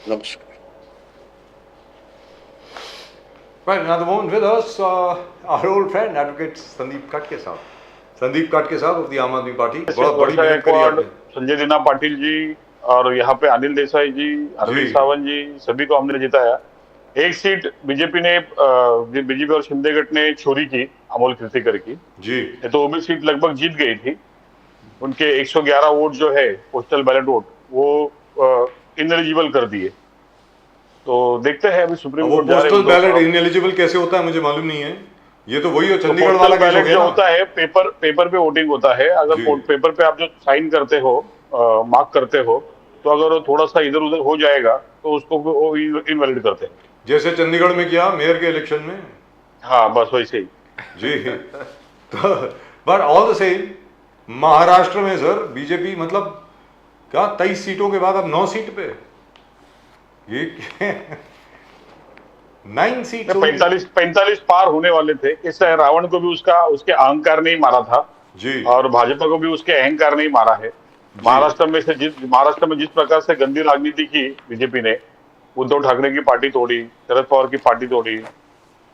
नमस्कार। Right, now the moment with us, our old friend, Advocate Sandeep Katke साहब. संदीप काटके साहब ऑफ द आम आदमी पार्टी. बहुत बड़ी वर्षा मेहनत करी गायकवाड़, आपने. संजय दीना पाटिल जी और यहाँ पे अनिल देसाई जी, अरविंद जी. सावंत जी, सभी को हमने जिताया। एक सीट बीजेपी ने बीजेपी और शिंदे गठ ने चोरी की, अमोल कीर्तिकर की। जी. तो वो भी सीट लगभग जीत गई थी। उनके 111 वोट जो है पोस्टल बैलेट वोट, वो इनएलिजिबल कर दिए। तो देखते हैं अभी सुप्रीम कोर्ट जा रहे हैं। पोस्टल बैलेट इनएलिजिबल कैसे होता है मुझे मालूम नहीं है. ये तो वही हो चंडीगढ़ वाला केस हो गया जो ना. होता है पेपर पे वोटिंग होता है। अगर पेपर पे आप जो साइन करते हो, मार्क करते हो, तो अगर वो थोड़ा सा इधर उधर हो जाएगा तो उसको वो इनवैलिड करते हैं। जैसे चंडीगढ़ में किया मेयर के इलेक्शन में. हाँ, बस वैसे ही जी. तो but all the same Maharashtra में सर बीजेपी मतलब क्या 23 सीटों के बाद अब 9 सीट पे. ये 9 सीट 45 पार होने वाले थे। इससे रावण को भी उसके अहंकार नहीं मारा था जी. और भाजपा को भी उसके अहंकार नहीं मारा है। महाराष्ट्र में जिस प्रकार से गंदी राजनीति की बीजेपी ने, उद्धव ठाकरे की पार्टी तोड़ी, शरद पवार की पार्टी तोड़ी,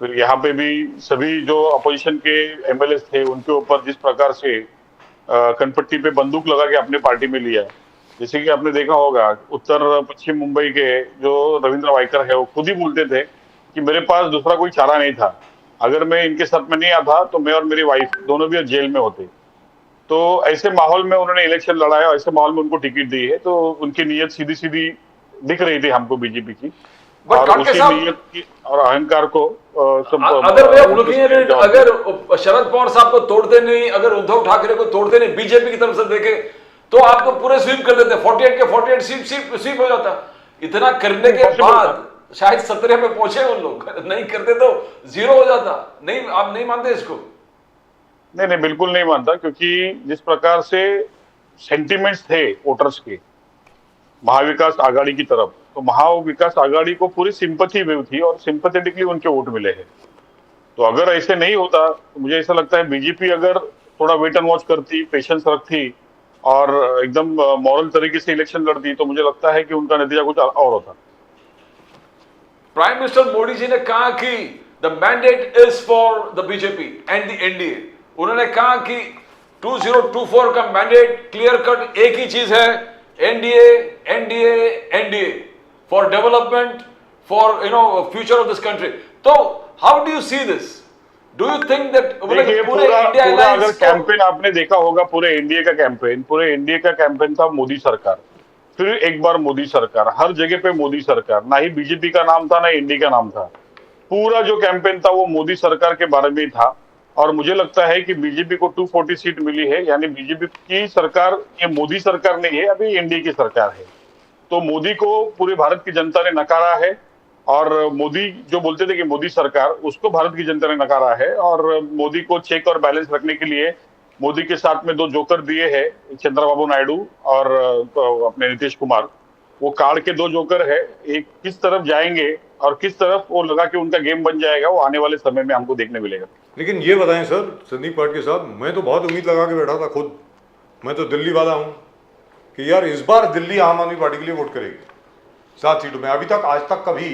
फिर यहाँ पे भी सभी जो अपोजिशन के एमएलए थे उनके ऊपर जिस प्रकार से कनपट्टी पे बंदूक लगा के अपने पार्टी में लिया। जैसे कि आपने देखा होगा, उत्तर पश्चिम मुंबई के जो रविंद्र वायकर है वो खुद ही बोलते थे कि मेरे पास दूसरा कोई चारा नहीं था, अगर मैं इनके साथ में नहीं आता तो मैं और मेरी वाइफ दोनों भी जेल में होते। तो ऐसे माहौल में उन्होंने इलेक्शन लड़ाया, ऐसे माहौल में उनको टिकट दी है। तो उनकी नीयत सीधी सीधी दिख रही थी हमको बीजेपी की, और उसी नीयत की और अहंकार को अगर शरद पवार साहब को तोड़ते नहीं, अगर उद्धव ठाकरे को तोड़ते नहीं, बीजेपी की तरफ से देखे तो आप तो पूरे स्वीप कर देते, 48 के 48 स्वीप हो जाता। इतना करने के बाद शायद 17 पे पहुंचे उन लोग, नहीं करते तो 0 हो जाता। नहीं, आप नहीं मानते इसको? नहीं, बिल्कुल नहीं मानता, क्योंकि जिस प्रकार से सेंटिमेंट्स थे वोटर्स के महाविकास आघाड़ी की तरफ, तो महाविकास आघाड़ी को पूरी सिंपैथी वेव थी और सिंपैथेटिकली उनके वोट मिले हैं। तो अगर ऐसे नहीं होता तो मुझे ऐसा लगता है बीजेपी अगर थोड़ा वेट एंड वॉच करती, पेशेंस रखती और एकदम मॉरल तरीके से इलेक्शन लड़ती, तो मुझे लगता है कि उनका नतीजा कुछ और होता। प्राइम मिनिस्टर मोदी जी ने कहा कि the mandate is for the BJP and the NDA. उन्होंने कहा कि 2024 का मैंडेट क्लियर कट एक ही चीज है, NDA NDA NDA for development, for future of this country. तो how do you see this? Do you think that पूरे इंडिया अगर कैंपेन आपने देखा होगा, पूरे इंडिया का कैंपेन था मोदी सरकार, फिर एक बार मोदी सरकार, हर जगह पे मोदी सरकार, ना ही बीजेपी का नाम था ना इंडी का नाम था। पूरा जो कैंपेन था वो मोदी सरकार के बारे में था। और मुझे लगता है कि बीजेपी को 240 सीट मिली है, यानी बीजेपी की सरकार ये मोदी सरकार नहीं है, अभी एनडीए की सरकार है। तो मोदी को पूरे भारत की जनता ने नकारा है, और मोदी जो बोलते थे कि मोदी सरकार, उसको भारत की जनता ने नकारा है। और मोदी को चेक और बैलेंस रखने के लिए मोदी के साथ में 2 जोकर दिए हैं, चंद्रबाबू नायडू और अपने नीतीश कुमार। वो कार्ड के 2 जोकर है, एक किस तरफ जाएंगे और किस तरफ वो लगा कि उनका गेम बन जाएगा, वो आने वाले समय में हमको देखने मिलेगा। लेकिन ये बताएं सर संदीप काटके साहब, मैं तो बहुत उम्मीद लगा के बैठा था खुद, मैं तो दिल्ली वाला हूँ कि यार इस बार दिल्ली आम आदमी पार्टी के लिए वोट करेगी 7 सीटों में। अभी तक आज तक कभी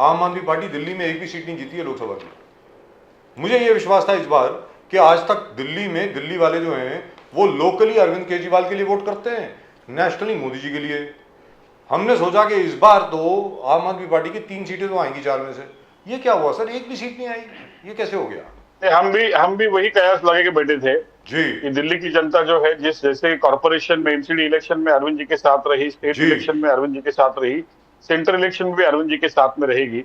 आम आदमी पार्टी दिल्ली में एक भी सीट नहीं जीती है लोकसभा की। मुझे ये विश्वास था इस बार कि आज तक दिल्ली में दिल्ली वाले जो हैं वो लोकली अरविंद केजरीवाल के लिए वोट करते हैं, नेशनली मोदी जी के लिए। हमने सोचा कि इस बार तो आम आदमी पार्टी की 3 सीटें तो आएंगी 4 में से। ये क्या हुआ सर, एक भी सीट नहीं आई, ये कैसे हो गया? हम भी वही कयास लगे के बैठे थे जी कि दिल्ली की जनता जो है, जैसे कॉर्पोरेशन में एमसीडी इलेक्शन में अरविंद जी के साथ रही, स्टेट इलेक्शन में अरविंद जी के साथ रही, सेंट्रल इलेक्शन में भी अरविंद जी के साथ में रहेगी।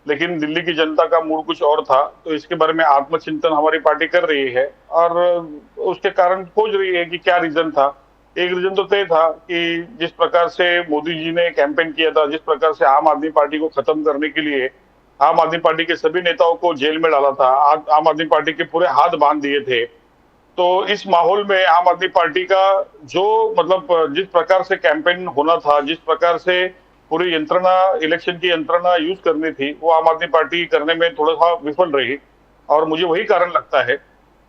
लेकिन दिल्ली की जनता का मूड कुछ और था, तो इसके बारे में आत्मचिंतन हमारी पार्टी कर रही है और उसके कारण खोज रही है कि क्या रीजन था। एक रीजन तो तय था कि जिस प्रकार से मोदी जी ने कैंपेन किया था, जिस प्रकार से आम आदमी पार्टी को खत्म करने के लिए आम आदमी पार्टी के सभी नेताओं को जेल में डाला था, आम आदमी पार्टी के पूरे हाथ बांध दिए थे। तो इस माहौल में आम आदमी पार्टी का जो मतलब जिस प्रकार से कैंपेन होना था, जिस प्रकार से पूरी यंत्रणा, इलेक्शन की यंत्रणा यूज करनी थी, वो आम आदमी पार्टी करने में थोड़ा सा विफल रही। और मुझे वही कारण लगता है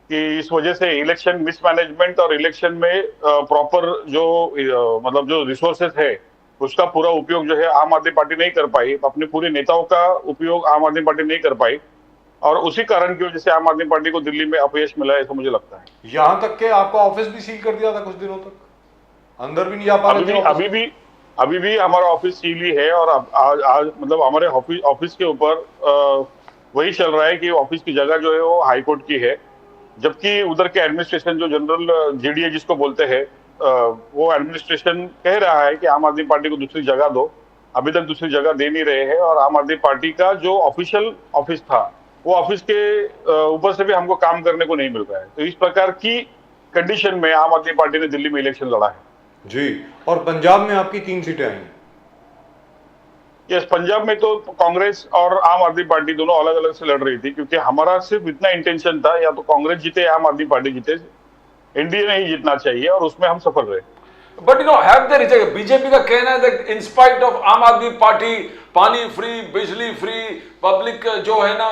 कि इस वजह से इलेक्शन मिसमैनेजमेंट और इलेक्शन में प्रॉपर जो मतलब जो रिसोर्सेस है उसका पूरा उपयोग जो है आम आदमी पार्टी नहीं कर पाई, अपने पूरे नेताओं का उपयोग आम आदमी पार्टी नहीं कर पाई, और उसी कारण की वजह से आम आदमी पार्टी को दिल्ली में अपयश मिला है, ऐसा मुझे लगता है। यहां तक के आपका ऑफिस भी सील कर दिया था कुछ दिनों तक, अंदर भी नहीं जा पा रहे थे ऑफिस? अभी भी हमारा ऑफिस सील ही है, और आज मतलब हमारे ऑफिस के ऊपर वही चल रहा है कि ऑफिस की जगह जो है वो हाई कोर्ट की है, जबकि उधर के एडमिनिस्ट्रेशन जो जनरल जेडीए जिसको बोलते हैं, वो एडमिनिस्ट्रेशन कह रहा है कि आम आदमी पार्टी को दूसरी जगह दो। अभी तक दूसरी जगह दे नहीं रहे हैं, और आम आदमी पार्टी का जो ऑफिशियल ऑफिस था वो ऑफिस के ऊपर से भी हमको काम करने को नहीं मिल रहा है। तो इस प्रकार की कंडीशन में आम आदमी पार्टी ने दिल्ली में इलेक्शन लड़ा है। जी, और पंजाब में आपकी 3 सीटें आई। यस, पंजाब में तो कांग्रेस और आम आदमी पार्टी दोनों अलग अलग से लड़ रही थी, क्योंकि हमारा सिर्फ इतना इंटेंशन था, या तो कांग्रेस जीते या आम आदमी पार्टी जीते, एनडीए नहीं जीतना चाहिए, और उसमें हम सफल रहे। But you know have they reject, BJP का कहना है दैट इन स्पाइट ऑफ आम आदमी पार्टी, पानी फ्री, बिजली फ्री, पब्लिक जो है ना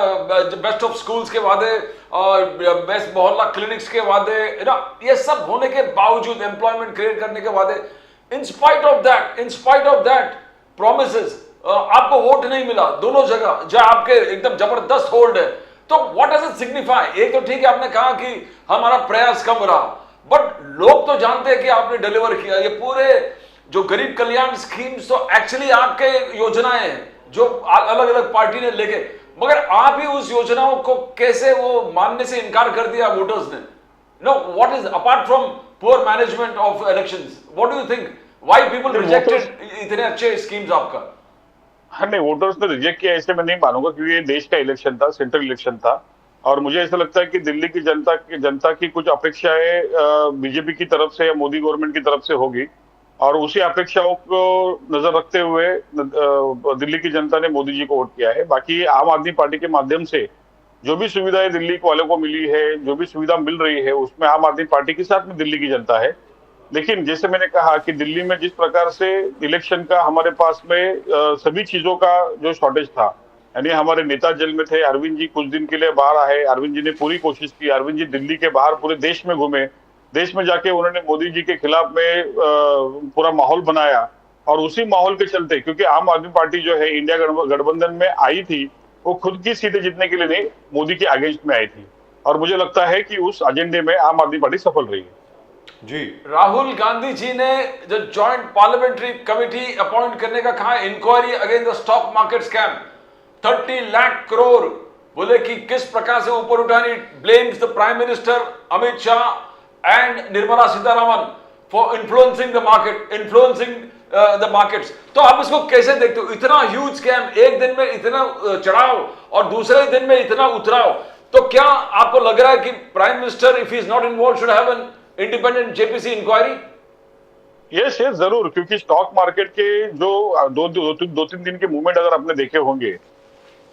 बेस्ट ऑफ स्कूल्स के वादे और बेस्ट मोहल्ला क्लिनिक्स के वादे, ना ये सब होने के बावजूद, एम्प्लॉयमेंट क्रिएट करने के वादे, in spite of that promises आपको वोट नहीं मिला दोनों जगह, जहां आपके एकदम जबरदस्त होल्ड है। तो व्हाट डज इट सिग्निफाई? एक तो ठीक है आपने कहा कि हमारा प्रयास कम रहा, बट लोग तो जानते हैं कि आपने डिलीवर किया। ये पूरे जो गरीब कल्याण स्कीम्स तो एक्चुअली आपके योजनाएं हैं जो अलग अलग पार्टी ने लेके, मगर आप ही उस योजनाओं को कैसे वो मानने से इनकार कर दिया वोटर्स ने? No, what is apart from poor management of elections, what do you think why people rejected इतने अच्छे स्कीम्स आपका? हाँ, नहीं, वोटर्स ने रिजेक्ट किया ऐसे मैं नहीं मानूंगा, क्योंकि ये देश का इलेक्शन था, सेंट्रल इलेक्शन था, और मुझे ऐसा लगता है कि दिल्ली की जनता की कुछ अपेक्षाएं बीजेपी की तरफ से या मोदी गवर्नमेंट की तरफ से होगी, और उसी अपेक्षाओं को नजर रखते हुए दिल्ली की जनता ने मोदी जी को वोट किया है। बाकी आम आदमी पार्टी के माध्यम से जो भी सुविधाएं दिल्ली वालों को मिली है, जो भी सुविधा मिल रही है, उसमें आम आदमी पार्टी के साथ में दिल्ली की जनता है। लेकिन जैसे मैंने कहा कि दिल्ली में जिस प्रकार से इलेक्शन का हमारे पास में सभी चीजों का जो शॉर्टेज था, यानी हमारे नेता जेल में थे, अरविंद जी कुछ दिन के लिए बाहर आए, अरविंद जी ने पूरी कोशिश की, अरविंद जी दिल्ली के बाहर पूरे देश में घूमे, देश में जाके उन्होंने मोदी जी के खिलाफ में पूरा माहौल बनाया, और उसी माहौल के चलते, क्योंकि आम आदमी पार्टी जो है इंडिया गठबंधन में आई थी, वो खुद की सीटें जीतने के लिए नहीं, मोदी के अगेंस्ट में आई थी, और मुझे लगता है कि उस एजेंडे में आम आदमी पार्टी सफल रही है। जी, राहुल गांधी जी ने जो जॉइंट पार्लियामेंट्री कमेटी अपॉइंट करने का कहा, inquiry against the stock market scam, 30 lakh crore, बोले कि किस प्रकार से ऊपर उठानी, blames the prime minister Amit Shah and Nirmala Sitharaman for influencing the markets. तो आप इसको कैसे देखते हो? इतना ह्यूज स्कैम, एक दिन में इतना चढ़ाव और दूसरे दिन में इतना उतराव, तो क्या आपको लग रहा है कि prime minister if he is not involve should have an independent JPC inquiry? Yes, जरूर, क्योंकि स्टॉक मार्केट के जो दो तीन दिन के मूवमेंट अगर आपने देखे होंगे,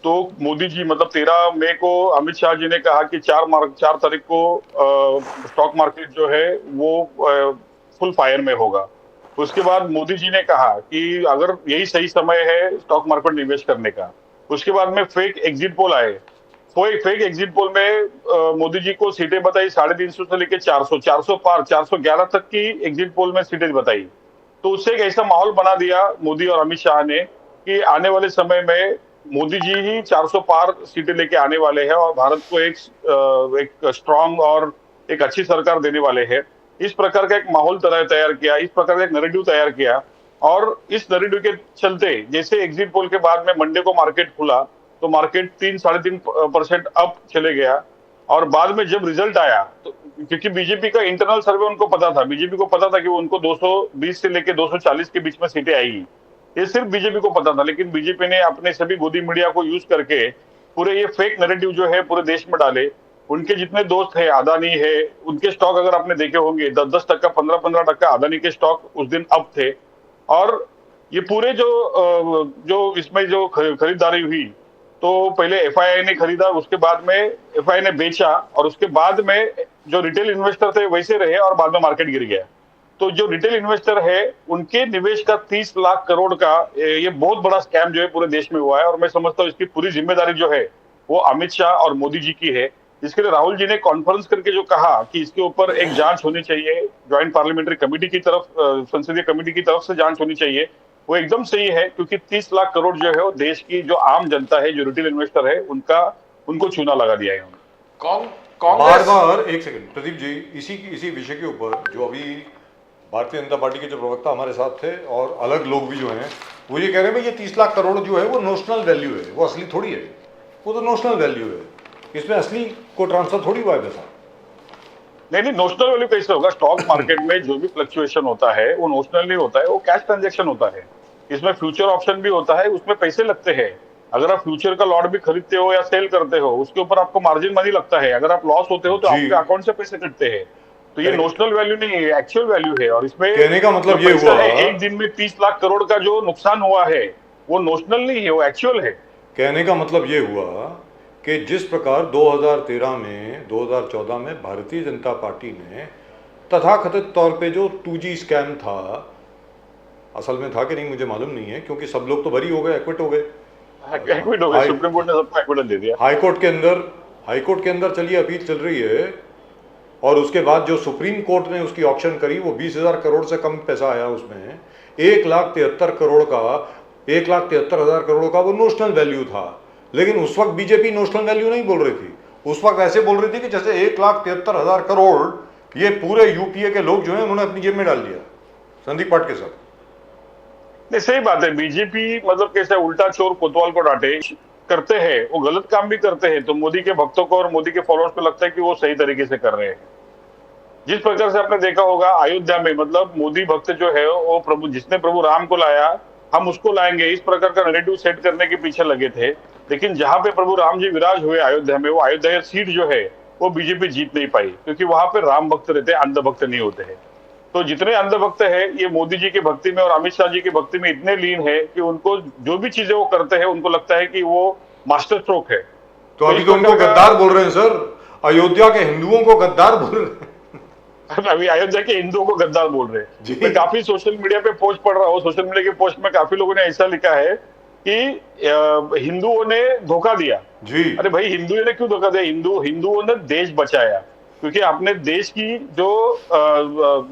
तो मोदी जी मतलब 13 मई को अमित शाह जी ने कहा कि 4 तारीख को स्टॉक मार्केट जो है वो फुल फायर में होगा। उसके बाद मोदी जी ने कहा कि अगर यही सही समय है स्टॉक मार्केट निवेश करने का। उसके बाद में फेक एग्जिट पोल आए, फेक एग्जिट पोल में मोदी जी को सीटें बताई 350 से लेकर 400 पार 411 तक की एग्जिट पोल में सीटें बताई। तो उससे एक ऐसा माहौल बना दिया मोदी और अमित शाह ने कि आने वाले समय में मोदी जी ही 400 पार सीटें लेके आने वाले हैं, और भारत को एक स्ट्रांग और एक अच्छी सरकार देने वाले हैं। इस प्रकार का एक माहौल तैयार किया, इस प्रकार का एक नैरेटिव तैयार किया, और इस नैरेटिव के चलते जैसे एग्जिट पोल के बाद में मंडे को मार्केट खुला, तो मार्केट 3-3.5% अप चले गया, और बाद में जब रिजल्ट आया, तो क्योंकि बीजेपी का इंटरनल सर्वे उनको पता था, बीजेपी को पता था कि उनको 220 से लेकर 240 के बीच में सीटें आएगी, ये सिर्फ बीजेपी को पता था। लेकिन बीजेपी ने अपने सभी गोदी मीडिया को यूज करके पूरे ये फेक नैरेटिव जो है पूरे देश में डाले। उनके जितने दोस्त है, अदानी है, उनके स्टॉक अगर आपने देखे होंगे 10-10%, 15-15% अदानी के स्टॉक उस दिन अप थे, और ये पूरे जो इसमें जो खरीदारी हुई, तो पहले एफआईआई ने खरीदा, उसके बाद में एफआईआई ने बेचा, और उसके बाद में जो रिटेल इन्वेस्टर थे वैसे रहे, और बाद में मार्केट गिर गया। तो जो रिटेल इन्वेस्टर है उनके निवेश का 30 लाख करोड़ का ये बहुत बड़ा स्कैम जो है पूरे देश में हुआ है, और मैं समझता हूँ इसकी पूरी जिम्मेदारी जो है वो अमित शाह और मोदी जी की है। इसके लिए राहुल जी ने कॉन्फ्रेंस करके जो कहा कि इसके ऊपर एक जांच होनी चाहिए, ज्वाइंट पार्लियामेंट्री कमेटी की तरफ, संसदीय कमेटी की तरफ से जांच होनी चाहिए, वो एकदम सही है, क्योंकि 30 लाख करोड़ जो है वो देश की जो आम जनता है, जो रिटेल इन्वेस्टर है, उनको चूना लगा दिया है उन्होंने। बार कांग्रेस बार एक सेकंड प्रदीप जी, इसी विषय के ऊपर जो अभी भारतीय जनता पार्टी के जो प्रवक्ता हमारे साथ थे और अलग लोग भी जो हैं, वो ये कह रहे हैं भाई ये 30 लाख करोड़ जो है वो नोशनल वैल्यू है, वो असली थोड़ी है, वो तो नोशनल वैल्यू है, इसमें असली को ट्रांसफर थोड़ी हुआ है पैसा। नहीं, नोशनल वैल्यू कैसे होगा? स्टॉक मार्केट में जो भी फ्लक्चुएशन होता है वो नोशनल नहीं होता है, वो कैश ट्रांजैक्शन होता है। इसमें फ्यूचर ऑप्शन भी होता है, उसमें पैसे लगते हैं। अगर आप फ्यूचर का लॉट भी खरीदते हो या सेल करते हो, उसके ऊपर आपको मार्जिन मनी लगता है। अगर आप लॉस होते हो तो जी। आपके अकाउंट से पैसे कटते हैं। तो ये Correct. नोशनल वैल्यू नहीं है, एक्चुअल वैल्यू है। और इसमें कहने का मतलब जो ये पैसा हुआ, है, एक दिन में 30 लाख करोड़ का जो नुकसान हुआ है वो नोशनल नहीं है, वो एक्चुअल है। कहने का मतलब ये हुआ कि जिस प्रकार 2013 में 2014 में भारतीय जनता पार्टी ने तथाकथित तौर पे जो 2G स्कैम था, असल में था कि नहीं मुझे मालूम नहीं है, क्योंकि सब लोग तो बरी हो गए, एक्विट हो गए, एक्विट हो गए, सुप्रीम कोर्ट ने सबको एक्विट दे दिया। हाईकोर्ट के अंदर चलिए अपील चल रही है, और उसके बाद जो सुप्रीम कोर्ट ने उसकी ऑक्शन करी वो 20,000 करोड़ से कम पैसा आया, उसमें 1,73 करोड़ का 1,73,000 करोड़ का वो नोशनल वैल्यू था। लेकिन उस वक्त बीजेपी नोशनल वैल्यू नहीं बोल रही थी, उस वक्त ऐसे बोल रही थी कि जैसे 1,73,000 करोड़ ये पूरे यूपीए के लोग जो हैं उन्होंने अपनी जेब में डाल दिया संदीप पाठ के साथ। नहीं, सही बात है। बीजेपी मतलब कैसे उल्टा चोर कोतवाल को डांटे करते हैं, वो गलत काम भी करते हैं, तो मोदी के भक्तों को और मोदी के फॉलोअर्स को लगता है कि वो सही तरीके से कर रहे हैं। जिस प्रकार से आपने देखा होगा अयोध्या में, मतलब मोदी भक्त जो है वो जिसने प्रभु राम को लाया, हम उसको लाएंगे, इस प्रकार का नैरेटिव सेट करने के पीछे लगे थे। लेकिन जहां पे प्रभु राम जी विराज हुए अयोध्या में, वो अयोध्या सीट जो है वो बीजेपी जीत नहीं पाई, क्योंकि वहां पे राम भक्त रहते हैं, अंध भक्त नहीं होते हैं। तो जितने अंध भक्त है ये मोदी जी की भक्ति में और अमित शाह जी की भक्ति में इतने लीन है कि उनको जो भी चीजें वो करते हैं उनको लगता है कि वो मास्टर स्ट्रोक है। तो अभी तो उनको गद्दार बोल रहे हैं सर, अयोध्या के हिंदुओं को गद्दार बोल रहे हैं। अभी अयोध्या के हिंदुओं को गद्दार बोल रहे जी। हैं। मैं काफी सोशल मीडिया पे पोस्ट पढ़ रहा हूँ, सोशल मीडिया के पोस्ट में काफी लोगों ने ऐसा लिखा है कि हिंदुओं ने धोखा दिया जी। अरे भाई, हिंदुओं ने क्यों धोखा दिया? हिंदुओं ने देश बचाया, क्योंकि अपने देश की जो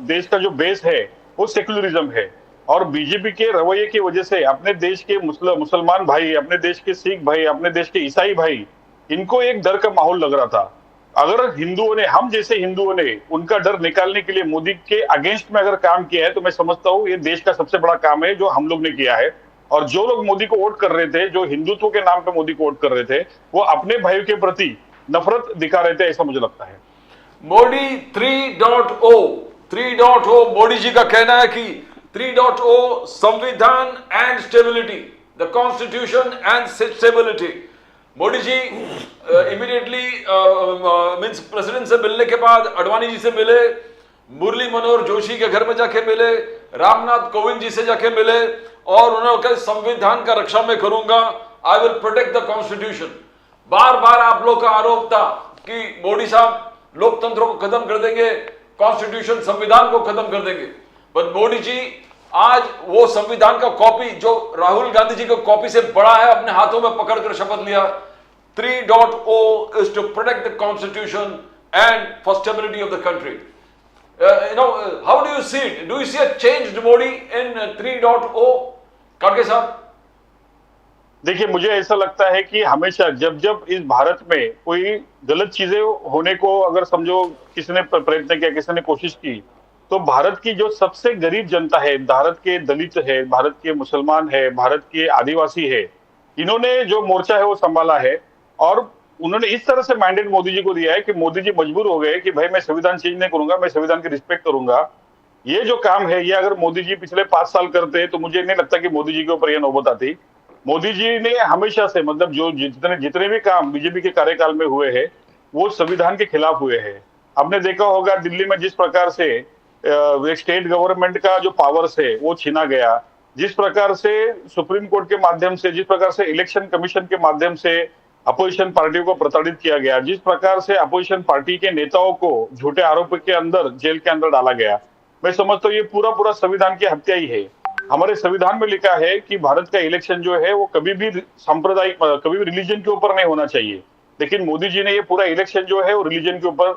देश का जो बेस है वो सेक्युलरिज्म है। और बीजेपी के रवैये की वजह से अपने देश के मुसलमान भाई, अपने देश के सिख भाई, अपने देश के ईसाई भाई, इनको एक डर का माहौल लग रहा था। अगर हिंदुओं ने, हम जैसे हिंदुओं ने उनका डर निकालने के लिए मोदी के अगेंस्ट में अगर काम किया है, तो मैं समझता हूँ ये देश का सबसे बड़ा काम है जो हम लोग ने किया है। और जो लोग मोदी को वोट कर रहे थे, जो हिंदुत्व के नाम पे मोदी को वोट कर रहे थे, वो अपने भाइयों के प्रति नफरत दिखा रहे थे, ऐसा मुझे लगता है। मोदी 3.0 मोदी जी का कहना है कि 3.0 संविधान and stability, the constitution and stability. Modi ji immediately means president से मिलने के बाद अडवाणी जी से मिले, मुरली मनोहर जोशी के घर में जाके मिले, रामनाथ कोविंद जी से जाके मिले, और उन्होंने कहा संविधान का रक्षा मैं करूंगा, I will protect the constitution. बार बार आप लोग का आरोप था कि मोदी साहब लोकतंत्र को खत्म कर देंगे, कॉन्स्टिट्यूशन संविधान को खत्म कर देंगे। पर मोदी जी आज वो संविधान का कॉपी जो राहुल गांधी जी की कॉपी से बड़ा है, अपने हाथों में पकड़कर शपथ लिया। 3.0 is to protect the constitution and for stability of the country. How do you see it? Do you see a changed Modi in 3.0? काके साहब, देखिए, मुझे ऐसा लगता है कि हमेशा जब जब इस भारत में कोई गलत चीजें होने को अगर समझो किसी ने प्रयत्न किया, किसी ने कोशिश की, तो भारत की जो सबसे गरीब जनता है, भारत के दलित है, भारत के मुसलमान है, भारत के आदिवासी है, इन्होंने जो मोर्चा है वो संभाला है। और उन्होंने इस तरह से मैंडेट मोदी जी को दिया है कि मोदी जी मजबूर हो गए कि भाई मैं संविधान चेंज नहीं करूंगा, मैं संविधान की रिस्पेक्ट करूंगा। ये जो काम है, ये अगर मोदी जी पिछले 5 साल करते तो मुझे नहीं लगता कि मोदी जी के ऊपर यह नौबत आती। मोदी जी ने हमेशा से, मतलब जो जितने भी काम बीजेपी के कार्यकाल में हुए हैं वो संविधान के खिलाफ हुए हैं। आपने देखा होगा दिल्ली में जिस प्रकार से स्टेट गवर्नमेंट का जो पावर्स है वो छीना गया, जिस प्रकार से सुप्रीम कोर्ट के माध्यम से, जिस प्रकार से इलेक्शन कमीशन के माध्यम से अपोजिशन पार्टियों को प्रताड़ित किया गया, जिस प्रकार से अपोजिशन पार्टी के नेताओं को झूठे आरोप के अंदर जेल के अंदर डाला गया, मैं समझता हूँ ये पूरा संविधान की हत्या ही है। हमारे संविधान में लिखा है कि भारत का इलेक्शन जो है वो कभी भी सांप्रदायिक, कभी भी रिलीजन के ऊपर नहीं होना चाहिए। लेकिन मोदी जी ने ये पूरा इलेक्शन जो है वो रिलीजन के ऊपर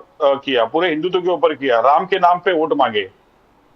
किया, पूरे हिंदुत्व के ऊपर किया, राम के नाम पे वोट मांगे।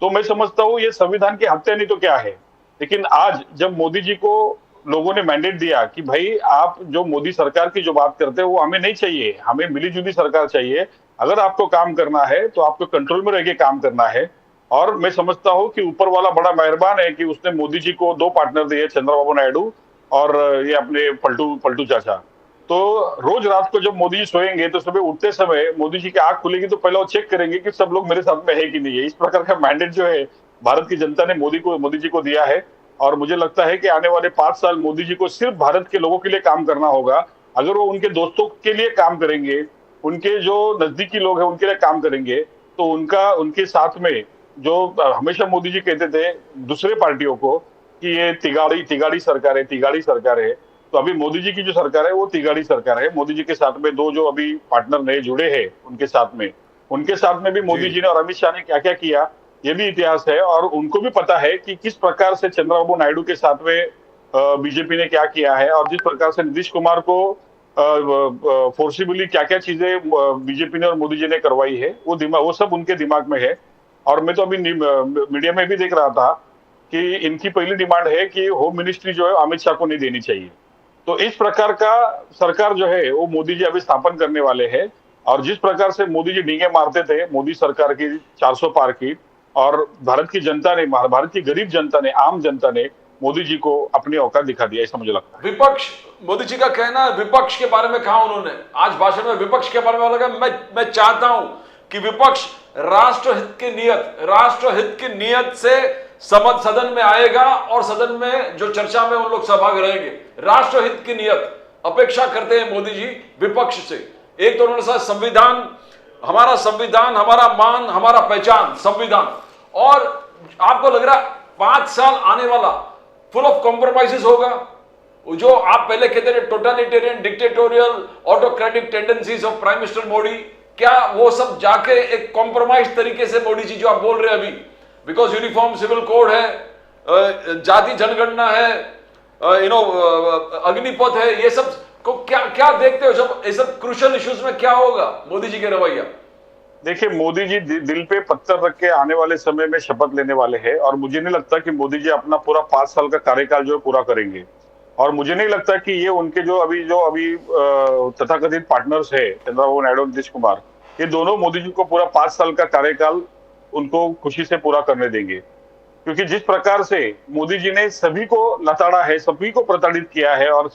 तो मैं समझता हूँ ये संविधान की हत्या नहीं तो क्या है। लेकिन आज जब मोदी जी को लोगों ने मैंडेट दिया कि भाई आप जो मोदी सरकार की जो बात करते हैं वो हमें नहीं चाहिए, हमें मिलीजुली सरकार चाहिए। अगर आपको काम करना है तो आपको कंट्रोल में रह के काम करना है। और मैं समझता हूँ कि ऊपर वाला बड़ा मेहरबान है कि उसने मोदी जी को 2 पार्टनर दिए, चंद्रबाबू नायडू और ये अपने पलटू पलटू चाचा। तो रोज रात को जब मोदी जी सोएंगे तो सुबह उठते समय मोदी जी की आंख खुलेगी तो पहले वो चेक करेंगे कि सब लोग मेरे साथ में है कि नहीं है। इस प्रकार का मैंडेट जो है भारत की जनता ने मोदी जी को दिया है। और मुझे लगता है कि आने वाले 5 साल मोदी जी को सिर्फ भारत के लोगों के लिए काम करना होगा। अगर वो उनके दोस्तों के लिए काम करेंगे, उनके जो नजदीकी लोग हैं उनके लिए काम करेंगे, तो उनके साथ में जो हमेशा मोदी जी कहते थे दूसरे पार्टियों को कि ये तिगाड़ी सरकार है, तिगाड़ी सरकार है। तो अभी मोदी जी की जो सरकार है वो तिगाड़ी सरकार है। मोदी जी के साथ में 2 जो अभी पार्टनर नए जुड़े हैं उनके साथ में भी मोदी जी ने और अमित शाह ने क्या क्या किया ये भी इतिहास है। और उनको भी पता है कि किस प्रकार से चंद्रबाबू नायडू के साथ में बीजेपी ने क्या किया है और जिस प्रकार से नीतीश कुमार को फोर्सिबली क्या क्या चीजें बीजेपी ने और मोदी जी ने करवाई है वो सब उनके दिमाग में है। और मैं तो अभी मीडिया में भी देख रहा था कि इनकी पहली डिमांड है कि होम मिनिस्ट्री जो है अमित शाह को नहीं देनी चाहिए। तो इस प्रकार का सरकार जो है वो मोदी जी अभी स्थापन करने वाले हैं। और जिस प्रकार से मोदी जी डींगे मारते थे मोदी सरकार की 400 पार की, और भारत की जनता ने, भारत की गरीब जनता ने, आम जनता ने मोदी जी को अपनी औकात दिखा दिया, ऐसा मुझे लगता है। विपक्ष, मोदी जी का कहना है विपक्ष के बारे में कहा उन्होंने आज भाषण में, विपक्ष के बारे में लगा मैं चाहता हूं कि विपक्ष राष्ट्रहित की नीयत से सदन में आएगा और सदन में जो चर्चा में उन लोग सहभागी रहेंगे। राष्ट्रहित की नीयत अपेक्षा करते हैं मोदी जी विपक्ष से। एक तो उन्होंने कहा संविधान, हमारा मान, हमारा पहचान संविधान। और आपको लग रहा 5 साल आने वाला फुल ऑफ कॉम्प्रोमाइजेस होगा? जो आप पहले कहते थे totalitarian, dictatorial, autocratic tendencies of prime minister Modi, क्या वो सब जाके एक कॉम्प्रोमाइज तरीके से मोदी जी जो आप बोल रहे हैं अभी, बिकॉज यूनिफॉर्म सिविल कोड है, जाति जनगणना है, अग्निपथ है, ये सब को क्या देखते हो? जब ये सब क्रूशियल इश्यूज में क्या होगा मोदी जी के रवैया? देखिए, मोदी जी दिल पे पत्थर रख के आने वाले समय में शपथ लेने वाले हैं। और मुझे नहीं लगता कि मोदी जी अपना पूरा 5 साल का कार्यकाल जो है पूरा करेंगे। और मुझे नहीं लगता कि ये उनके जो अभी तथाकथित पार्टनर्स है चंद्रबाबू नायडू, नीतीश कुमार, ये दोनों मोदी जी को पूरा 5 साल का कार्यकाल उनको खुशी से पूरा करने देंगे। क्योंकि जिस प्रकार से मोदी जी ने सभी को लताड़ा है, सभी को प्रताड़ित किया है। और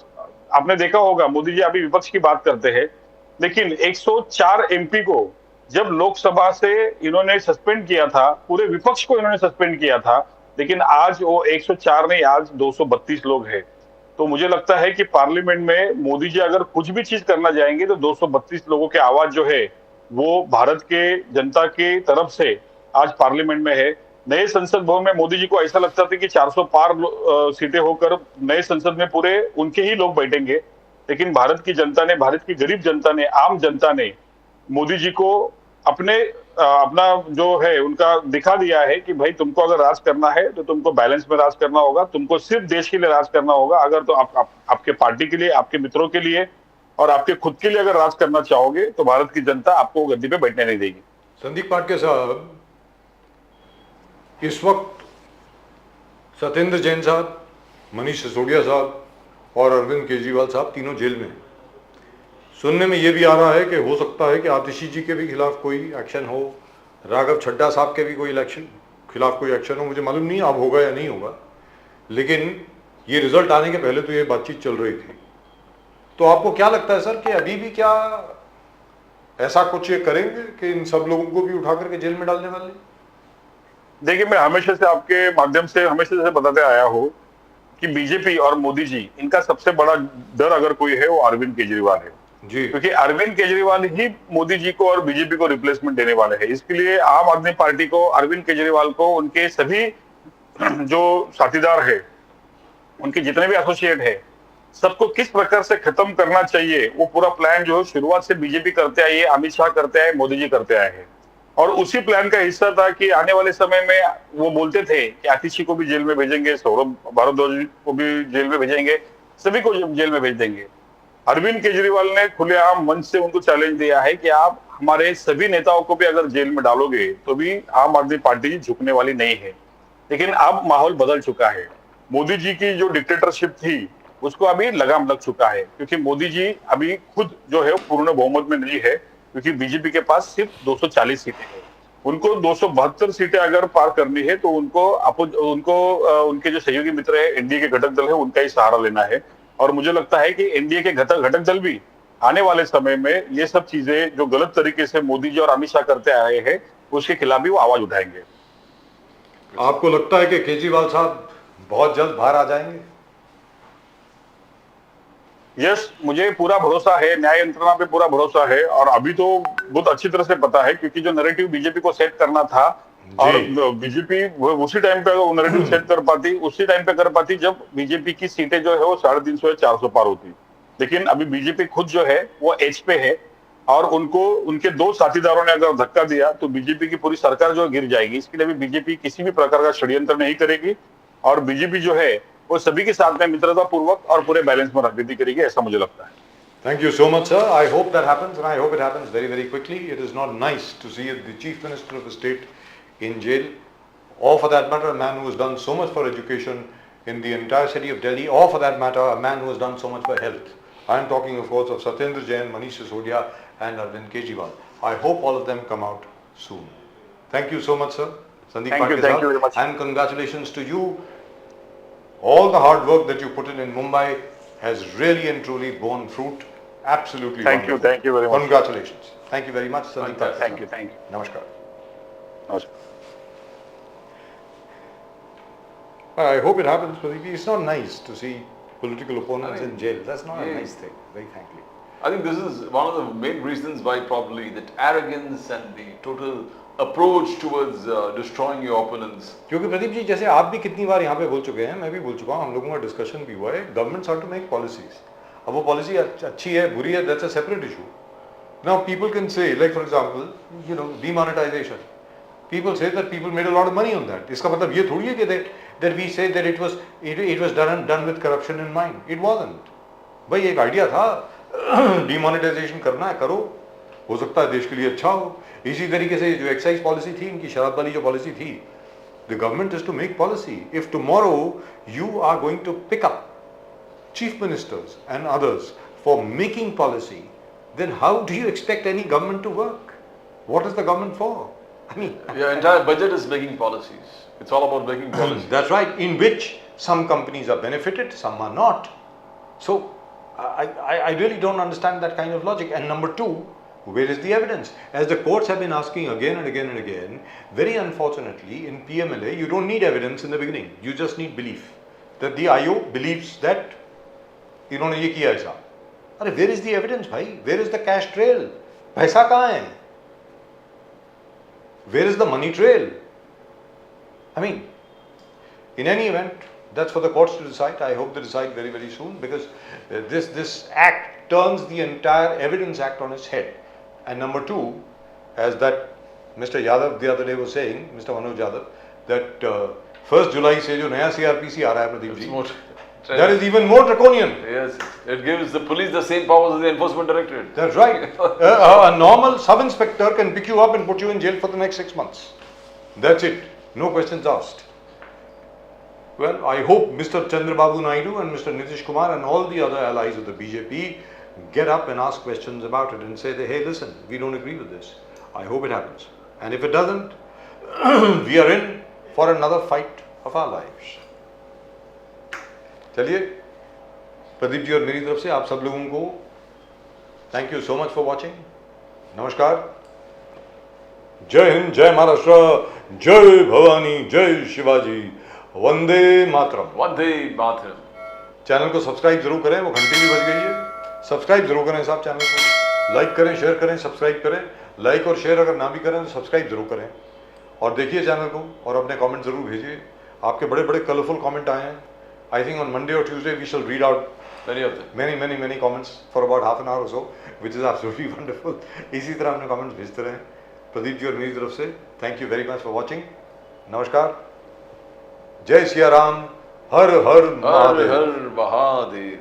आपने देखा होगा मोदी जी अभी विपक्ष की बात करते हैं, लेकिन 104 एमपी को जब लोकसभा से इन्होंने सस्पेंड किया था, पूरे विपक्ष को इन्होंने सस्पेंड किया था, लेकिन आज वो 104 नहीं, आज 232 लोग हैं। तो मुझे लगता है कि पार्लियामेंट में मोदी जी अगर कुछ भी चीज करना चाहेंगे तो 232 लोगों की आवाज जो है वो भारत के जनता की तरफ से आज पार्लियामेंट में है। नए संसद भवन में मोदी जी को ऐसा लगता था कि 400 पार सीटें होकर नए संसद में पूरे उनके ही लोग बैठेंगे, लेकिन भारत की जनता ने, भारत की गरीब जनता ने, आम जनता ने मोदी जी को अपना जो है उनका दिखा दिया है कि भाई तुमको अगर राज करना है तो तुमको बैलेंस में राज करना होगा, तुमको सिर्फ देश के लिए राज करना होगा। अगर तो आपके पार्टी के लिए, आपके मित्रों के लिए और आपके खुद के लिए अगर राज करना चाहोगे तो भारत की जनता आपको गद्दी पे बैठने नहीं देगी। संदीप पाटके साहब, इस वक्त सत्येंद्र जैन साहब, मनीष सिसोदिया साहब और अरविंद केजरीवाल साहब तीनों जेल में। सुनने में ये भी आ रहा है कि हो सकता है कि आतिशी जी के भी खिलाफ कोई एक्शन हो, राघव छड्डा साहब के भी कोई खिलाफ कोई एक्शन हो। मुझे मालूम नहीं अब होगा या नहीं होगा, लेकिन ये रिजल्ट आने के पहले तो ये बातचीत चल रही थी। तो आपको क्या लगता है सर कि अभी भी क्या ऐसा कुछ ये करेंगे कि इन सब लोगों को भी उठा करके जेल में डालने वाले? देखिए, मैं हमेशा से आपके माध्यम से हमेशा से बताते आया हूं कि बीजेपी और मोदी जी, इनका सबसे बड़ा डर अगर कोई है वो अरविंद केजरीवाल है जी। क्योंकि अरविंद केजरीवाल ही मोदी जी को और बीजेपी को रिप्लेसमेंट देने वाले हैं। इसके लिए आम आदमी पार्टी को अरविंद केजरीवाल को उनके सभी जो साथीदार है, उनके जितने भी एसोसिएट है, सबको किस प्रकार से खत्म करना चाहिए वो पूरा प्लान जो शुरुआत से बीजेपी करते आई है, अमित शाह करते आए, मोदी जी करते आए हैं। और उसी प्लान का हिस्सा था कि आने वाले समय में वो बोलते थे कि आतिशी को भी जेल में भेजेंगे, सौरभ भारद्वाज को भी जेल में भेजेंगे, सभी को जेल में भेज देंगे। अरविंद केजरीवाल ने खुलेआम मंच से उनको चैलेंज दिया है कि आप हमारे सभी नेताओं को भी अगर जेल में डालोगे तो भी आम आदमी पार्टी झुकने वाली नहीं है। लेकिन अब माहौल बदल चुका है। मोदी जी की जो डिक्टेटरशिप थी उसको अभी लगाम लग चुका है, क्योंकि मोदी जी अभी खुद जो है पूर्ण बहुमत में नहीं है, क्योंकि बीजेपी के पास सिर्फ 240 सीटें हैं। उनको 272 सीटें अगर पार करनी है तो उनके जो सहयोगी मित्र है, एनडीए के घटक दल है, उनका ही सहारा लेना है। और मुझे लगता है कि एनडीए के घटक दल भी आने वाले समय में ये सब चीजें जो गलत तरीके से मोदी जी और अमित शाह करते आए हैं उसके खिलाफ भी वो आवाज उठाएंगे। आपको लगता है कि केजरीवाल साहब बहुत जल्द बाहर आ जाएंगे? यस, मुझे पूरा भरोसा है, न्याय यंत्रणा पे पूरा भरोसा है। और अभी तो बहुत अच्छी तरह से पता है, क्योंकि जो नैरेटिव बीजेपी को सेट करना था, और बीजेपी उसी टाइम पे वो नैरेटिव सेट कर पाती, उसी टाइम पे कर पाती जब बीजेपी की सीटें जो है वो 350 या 400 पार होती। लेकिन अभी बीजेपी खुद जो है वो एज पे है, और उनको उनके दो साथीदारों ने अगर धक्का दिया तो बीजेपी की पूरी सरकार जो गिर जाएगी। इसके लिए भी बीजेपी किसी भी प्रकार का षड्यंत्र नहीं करेगी, और बीजेपी जो है वो सभी के साथ में मित्रता पूर्वक और पूरे बैलेंस में राजनीति करेगी, ऐसा मुझे लगता है। Thank you so much, sir. I hope that happens, and I hope it happens very, very quickly. It is not nice to see the Chief Minister of the state in jail, or for that matter, a man who has done so much for education in the entire city of Delhi, or for that matter, a man who has done so much for health. I am talking, of course, of Satyendra Jain, Manish Sisodia, and Arvind Kejriwal. I hope all of them come out soon. Thank you so much, sir. Sandeep Thank you very much. and congratulations to you. All the hard work that you put in Mumbai has really and truly borne fruit. Absolutely wonderful. Thank you very much. Congratulations. Thank you very much, Sandeep. Thank you. Namaskar. नमस्कार। I hope it happens, Pradeep. It's not nice to see political opponents in jail. That's not a yeah. nice thing, very frankly. I think this is one of the main reasons why probably that arrogance and the total approach towards destroying your opponents. क्योंकि प्रदीप जी, जैसे आप भी कितनी बार यहाँ पे बोल चुके हैं, मैं भी बोल चुका हूँ, हम लोगों का डिस्कशन भी हुआ है, governments have to make policies. अब वो पॉलिसी अच्छी है बुरी है, that's a separate issue. Now people can say, like for example, you know, demonetization, people say that people made a lot of money on that. इसका मतलब ये थोड़ी है कि that we say that it was done with corruption in mind. It wasn't. भाई एक idea था, demonetisation करना है, करो, हो सकता है देश के लिए अच्छा हो। इसी तरीके से जो एक्साइज पॉलिसी थी, इनकी शराब वाली जो पॉलिसी थी, the government is to make policy. If tomorrow you are going to pick up chief ministers and others for making policy, then how do you expect any government to work? What is the government for? I mean, Your entire budget is making policies. It's all about making policies. that's right, in which some companies are benefited, some are not. So I really don't understand that kind of logic. And number two, where is the evidence? As the courts have been asking again and again and again, very unfortunately in PMLA you don't need evidence in the beginning, you just need belief. That the IO believes that इन्होंने ये किया ऐसा। अरे where is the evidence भाई? Where is the cash trail? पैसा कहाँ है? Where is the money trail? I mean, in any event, that's for the courts to decide. I hope they decide very, very soon, because this act turns the entire Evidence Act on its head. And number two, as that Mr. Yadav the other day was saying, Mr. Manoj Yadav, that 1st July से जो नया CRPC आ रहा है Pradeep ji, that is even more draconian. Yes, it gives the police the same powers as the enforcement directorate. That's right. A normal sub-inspector can pick you up and put you in jail for the next 6 months. That's it. No questions asked. Well, I hope Mr. Chandrababu Naidu and Mr. Nitish Kumar and all the other allies of the BJP get up and ask questions about it and say, that, hey, listen, we don't agree with this. I hope it happens. And if it doesn't, we are in for another fight of our lives. चलिए, प्रदीप जी और मेरी तरफ से आप सब लोगों को thank you so much for watching. नमस्कार, जय हिंद, जय महाराष्ट्र, जय भवानी, जय शिवाजी, वंदे मातरम। वंदे मातरम। चैनल को सब्सक्राइब जरूर करें, वो घंटी भी बज गई है, सब्सक्राइब जरूर करें साहब चैनल को, लाइक करें, शेयर करें, सब्सक्राइब करें, लाइक और शेयर अगर ना भी करें तो सब्सक्राइब जरूर करें, और देखिए चैनल को, और अपने कमेंट जरूर भेजिए। आपके बड़े बड़े कलरफुल कमेंट आए हैं। I think on Monday or Tuesday we shall read out many of them, many comments for about half an hour or so, which is absolutely wonderful. इसी तरह अपने comments भेजते रहें। प्रदीप जी और मेरी तरफ से thank you very much for watching. नमस्कार, जय सिया राम, हर हर हर हर महादेव।